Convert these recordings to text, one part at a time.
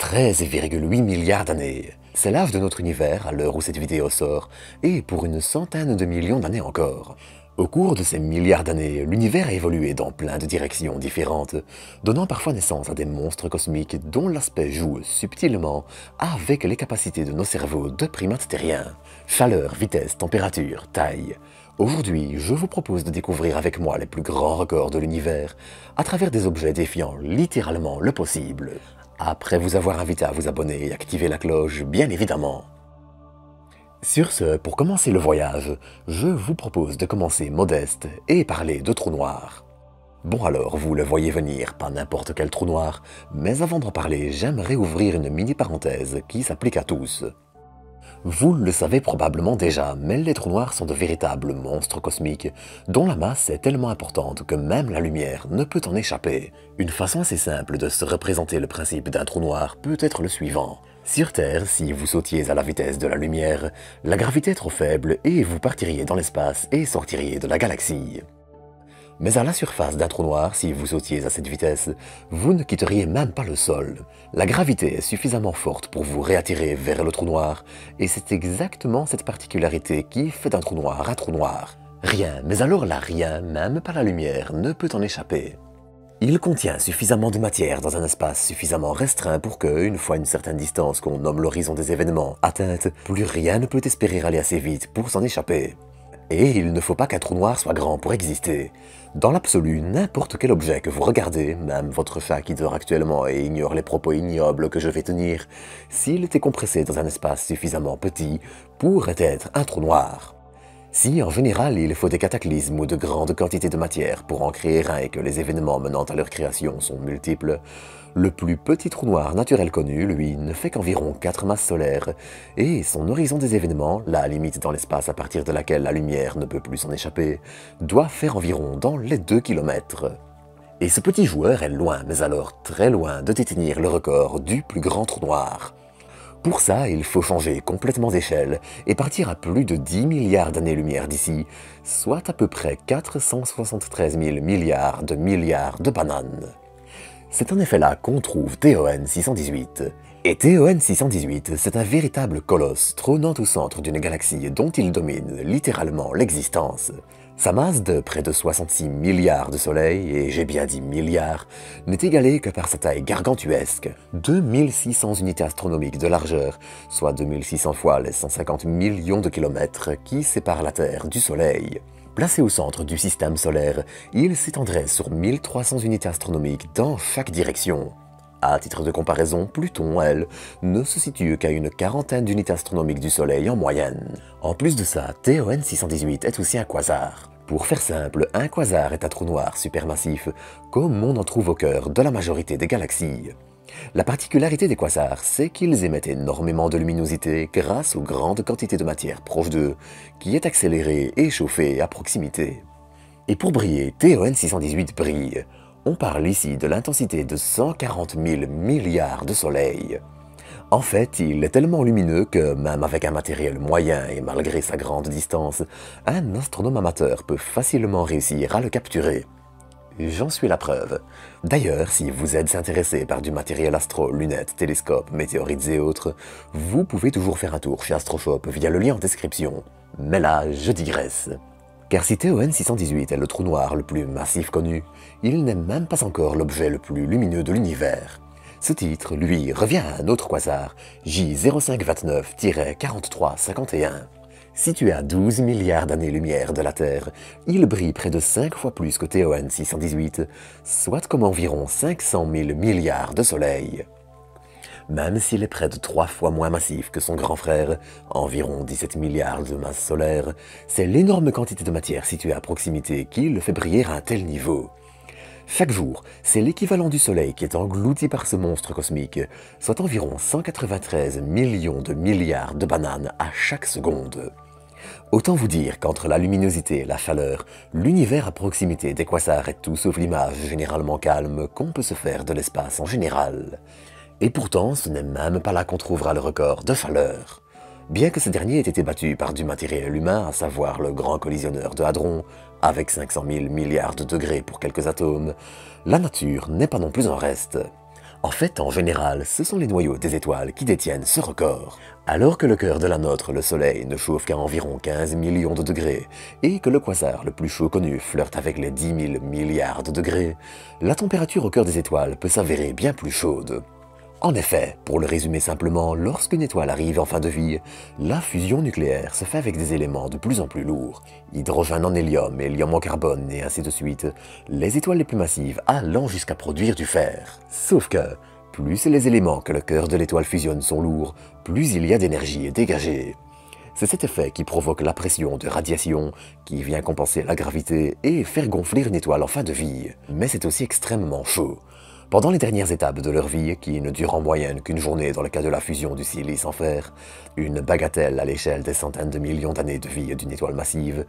13,8 milliards d'années. C'est l'âge de notre univers à l'heure où cette vidéo sort, et pour une centaine de millions d'années encore. Au cours de ces milliards d'années, l'univers a évolué dans plein de directions différentes, donnant parfois naissance à des monstres cosmiques dont l'aspect joue subtilement avec les capacités de nos cerveaux de primates terriens. Chaleur, vitesse, température, taille. Aujourd'hui, je vous propose de découvrir avec moi les plus grands records de l'univers à travers des objets défiant littéralement le possible. Après vous avoir invité à vous abonner et activer la cloche, bien évidemment. Sur ce, pour commencer le voyage, je vous propose de commencer modeste et parler de trous noirs. Bon alors, vous le voyez venir, pas n'importe quel trou noir, mais avant d'en parler, j'aimerais ouvrir une mini parenthèse qui s'applique à tous. Vous le savez probablement déjà, mais les trous noirs sont de véritables monstres cosmiques, dont la masse est tellement importante que même la lumière ne peut en échapper. Une façon assez simple de se représenter le principe d'un trou noir peut être le suivant. Sur Terre, si vous sautiez à la vitesse de la lumière, la gravité est trop faible et vous partiriez dans l'espace et sortiriez de la galaxie. Mais à la surface d'un trou noir, si vous sautiez à cette vitesse, vous ne quitteriez même pas le sol. La gravité est suffisamment forte pour vous réattirer vers le trou noir, et c'est exactement cette particularité qui fait d'un trou noir un trou noir. Rien, mais alors là rien, même pas la lumière, ne peut en échapper. Il contient suffisamment de matière dans un espace suffisamment restreint pour que, une fois une certaine distance qu'on nomme l'horizon des événements atteinte, plus rien ne peut espérer aller assez vite pour s'en échapper. Et il ne faut pas qu'un trou noir soit grand pour exister. Dans l'absolu, n'importe quel objet que vous regardez, même votre chat qui dort actuellement et ignore les propos ignobles que je vais tenir, s'il était compressé dans un espace suffisamment petit, pourrait être un trou noir. Si, en général, il faut des cataclysmes ou de grandes quantités de matière pour en créer un et que les événements menant à leur création sont multiples, le plus petit trou noir naturel connu, lui, ne fait qu'environ 4 masses solaires, et son horizon des événements, la limite dans l'espace à partir de laquelle la lumière ne peut plus s'en échapper, doit faire environ dans les 2 km. Et ce petit joueur est loin, mais alors très loin, de détenir le record du plus grand trou noir. Pour ça, il faut changer complètement d'échelle et partir à plus de 10 milliards d'années-lumière d'ici, soit à peu près 473 000 milliards de bananes. C'est en effet là qu'on trouve TON 618. Et TON 618, c'est un véritable colosse trônant au centre d'une galaxie dont il domine littéralement l'existence. Sa masse de près de 66 milliards de soleils, et j'ai bien dit milliards, n'est égalée que par sa taille gargantuesque, 2600 unités astronomiques de largeur, soit 2600 fois les 150 millions de kilomètres qui séparent la Terre du Soleil. Placé au centre du système solaire, il s'étendrait sur 1300 unités astronomiques dans chaque direction. À titre de comparaison, Pluton, elle, ne se situe qu'à une quarantaine d'unités astronomiques du Soleil en moyenne. En plus de ça, TON 618 est aussi un quasar. Pour faire simple, un quasar est un trou noir supermassif, comme on en trouve au cœur de la majorité des galaxies. La particularité des quasars, c'est qu'ils émettent énormément de luminosité grâce aux grandes quantités de matière proche d'eux, qui est accélérée et chauffée à proximité. Et pour briller, TON 618 brille. On parle ici de l'intensité de 140 000 milliards de soleils. En fait, il est tellement lumineux que, même avec un matériel moyen et malgré sa grande distance, un astronome amateur peut facilement réussir à le capturer. J'en suis la preuve. D'ailleurs, si vous êtes intéressé par du matériel astro, lunettes, télescopes, météorites et autres, vous pouvez toujours faire un tour chez AstroShop via le lien en description. Mais là, je digresse. Car si TON 618 est le trou noir le plus massif connu, il n'est même pas encore l'objet le plus lumineux de l'univers. Ce titre, lui, revient à un autre quasar, J0529-4351. Situé à 12 milliards d'années-lumière de la Terre, il brille près de 5 fois plus que TON 618, soit comme environ 500 000 milliards de soleils. Même s'il est près de 3 fois moins massif que son grand frère, environ 17 milliards de masse solaire, c'est l'énorme quantité de matière située à proximité qui le fait briller à un tel niveau. Chaque jour, c'est l'équivalent du Soleil qui est englouti par ce monstre cosmique, soit environ 193 millions de milliards de bananes à chaque seconde. Autant vous dire qu'entre la luminosité et la chaleur, l'univers à proximité des quasars est tout sauf l'image généralement calme qu'on peut se faire de l'espace en général. Et pourtant, ce n'est même pas là qu'on trouvera le record de chaleur. Bien que ce dernier ait été battu par du matériel humain, à savoir le grand collisionneur de Hadron, avec 500 000 milliards de degrés pour quelques atomes, la nature n'est pas non plus en reste. En fait, en général, ce sont les noyaux des étoiles qui détiennent ce record. Alors que le cœur de la nôtre, le Soleil, ne chauffe qu'à environ 15 millions de degrés, et que le quasar le plus chaud connu flirte avec les 10 000 milliards de degrés, la température au cœur des étoiles peut s'avérer bien plus chaude. En effet, pour le résumer simplement, lorsqu'une étoile arrive en fin de vie, la fusion nucléaire se fait avec des éléments de plus en plus lourds, hydrogène en hélium, hélium en carbone et ainsi de suite, les étoiles les plus massives allant jusqu'à produire du fer. Sauf que, plus les éléments que le cœur de l'étoile fusionne sont lourds, plus il y a d'énergie dégagée. C'est cet effet qui provoque la pression de radiation, qui vient compenser la gravité et faire gonfler une étoile en fin de vie. Mais c'est aussi extrêmement chaud. Pendant les dernières étapes de leur vie, qui ne durent en moyenne qu'une journée dans le cas de la fusion du silice en fer, une bagatelle à l'échelle des centaines de millions d'années de vie d'une étoile massive,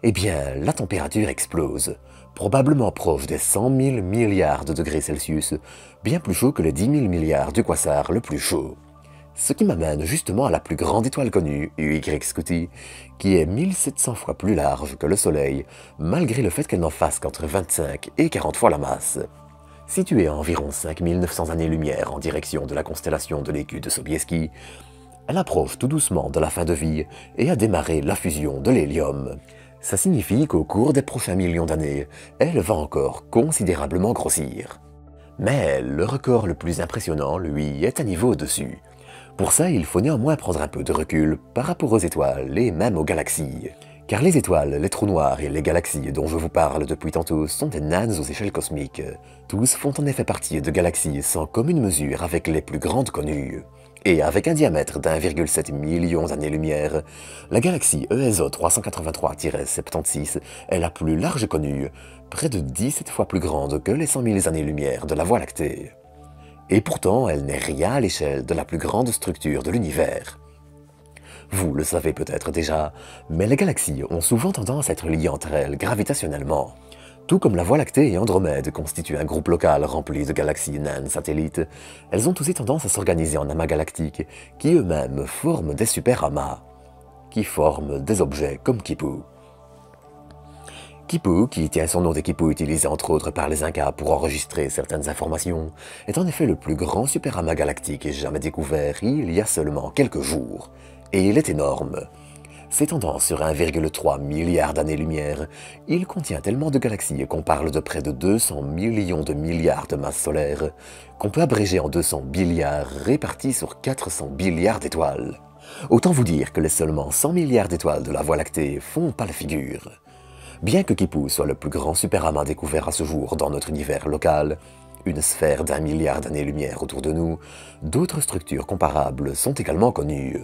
eh bien, la température explose, probablement proche des 100 000 milliards de degrés Celsius, bien plus chaud que les 10 000 milliards du quasar le plus chaud. Ce qui m'amène justement à la plus grande étoile connue, UY Scuti, qui est 1700 fois plus large que le Soleil, malgré le fait qu'elle n'en fasse qu'entre 25 et 40 fois la masse. Située à environ 5900 années-lumière en direction de la constellation de l'Écu de Sobieski, elle approche tout doucement de la fin de vie et a démarré la fusion de l'hélium. Ça signifie qu'au cours des prochains millions d'années, elle va encore considérablement grossir. Mais le record le plus impressionnant, lui, est un niveau au-dessus. Pour ça, il faut néanmoins prendre un peu de recul par rapport aux étoiles et même aux galaxies. Car les étoiles, les trous noirs et les galaxies dont je vous parle depuis tantôt sont des naines aux échelles cosmiques. Tous font en effet partie de galaxies sans commune mesure avec les plus grandes connues. Et avec un diamètre d'1,7 million d'années-lumière, la galaxie ESO 383-76 est la plus large connue, près de 17 fois plus grande que les 100 000 années-lumière de la Voie lactée. Et pourtant, elle n'est rien à l'échelle de la plus grande structure de l'univers. Vous le savez peut-être déjà, mais les galaxies ont souvent tendance à être liées entre elles gravitationnellement. Tout comme la Voie lactée et Andromède constituent un groupe local rempli de galaxies naines satellites, elles ont aussi tendance à s'organiser en amas galactiques qui eux-mêmes forment des super-amas, qui forment des objets comme Kipu. Kipu, qui tient son nom des Kipu utilisé entre autres par les Incas pour enregistrer certaines informations, est en effet le plus grand super-amas galactique jamais découvert il y a seulement quelques jours. Et il est énorme. S'étendant sur 1,3 milliard d'années-lumière, il contient tellement de galaxies qu'on parle de près de 200 millions de milliards de masses solaires, qu'on peut abréger en 200 billiards répartis sur 400 billiards d'étoiles. Autant vous dire que les seulement 100 milliards d'étoiles de la Voie lactée font pas la figure. Bien que Kipu soit le plus grand superamas découvert à ce jour dans notre univers local, une sphère d'1 milliard d'années-lumière autour de nous, d'autres structures comparables sont également connues.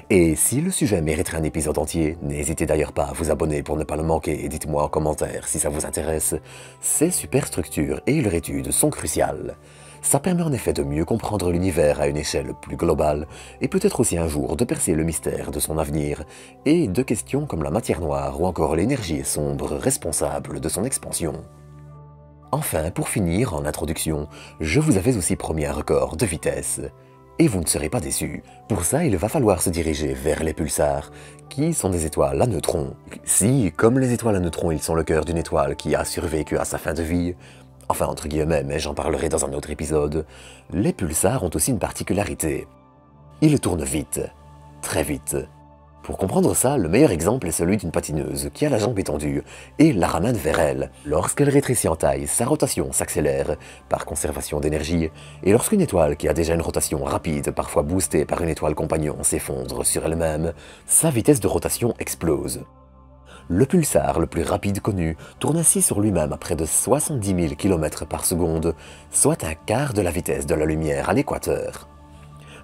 Et si le sujet mériterait un épisode entier, n'hésitez d'ailleurs pas à vous abonner pour ne pas le manquer et dites-moi en commentaire si ça vous intéresse. Ces superstructures et leur étude sont cruciales. Ça permet en effet de mieux comprendre l'univers à une échelle plus globale et peut-être aussi un jour de percer le mystère de son avenir et de questions comme la matière noire ou encore l'énergie sombre responsable de son expansion. Enfin, pour finir, en introduction, je vous avais aussi promis un record de vitesse. Et vous ne serez pas déçus. Pour ça, il va falloir se diriger vers les pulsars, qui sont des étoiles à neutrons. Si, comme les étoiles à neutrons, ils sont le cœur d'une étoile qui a survécu à sa fin de vie, enfin entre guillemets, mais j'en parlerai dans un autre épisode, les pulsars ont aussi une particularité. Ils tournent vite, très vite. Pour comprendre ça, le meilleur exemple est celui d'une patineuse qui a la jambe étendue et la ramène vers elle. Lorsqu'elle rétrécit en taille, sa rotation s'accélère par conservation d'énergie, et lorsqu'une étoile qui a déjà une rotation rapide, parfois boostée par une étoile compagnon, s'effondre sur elle-même, sa vitesse de rotation explose. Le pulsar le plus rapide connu tourne ainsi sur lui-même à près de 70 000 km par seconde, soit un quart de la vitesse de la lumière à l'équateur.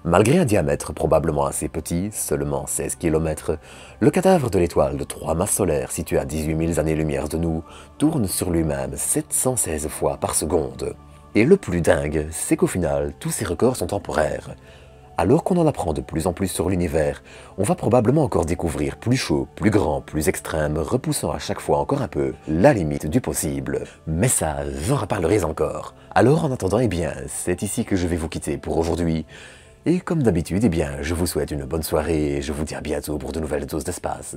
Malgré un diamètre probablement assez petit, seulement 16 km, le cadavre de l'étoile de 3 masses solaires située à 18 000 années-lumière de nous tourne sur lui-même 716 fois par seconde. Et le plus dingue, c'est qu'au final, tous ces records sont temporaires. Alors qu'on en apprend de plus en plus sur l'univers, on va probablement encore découvrir plus chaud, plus grand, plus extrême, repoussant à chaque fois encore un peu la limite du possible. Mais ça, j'en reparlerai encore. Alors en attendant, eh bien, c'est ici que je vais vous quitter pour aujourd'hui. Et comme d'habitude, eh bien, je vous souhaite une bonne soirée et je vous dis à bientôt pour de nouvelles doses d'espace.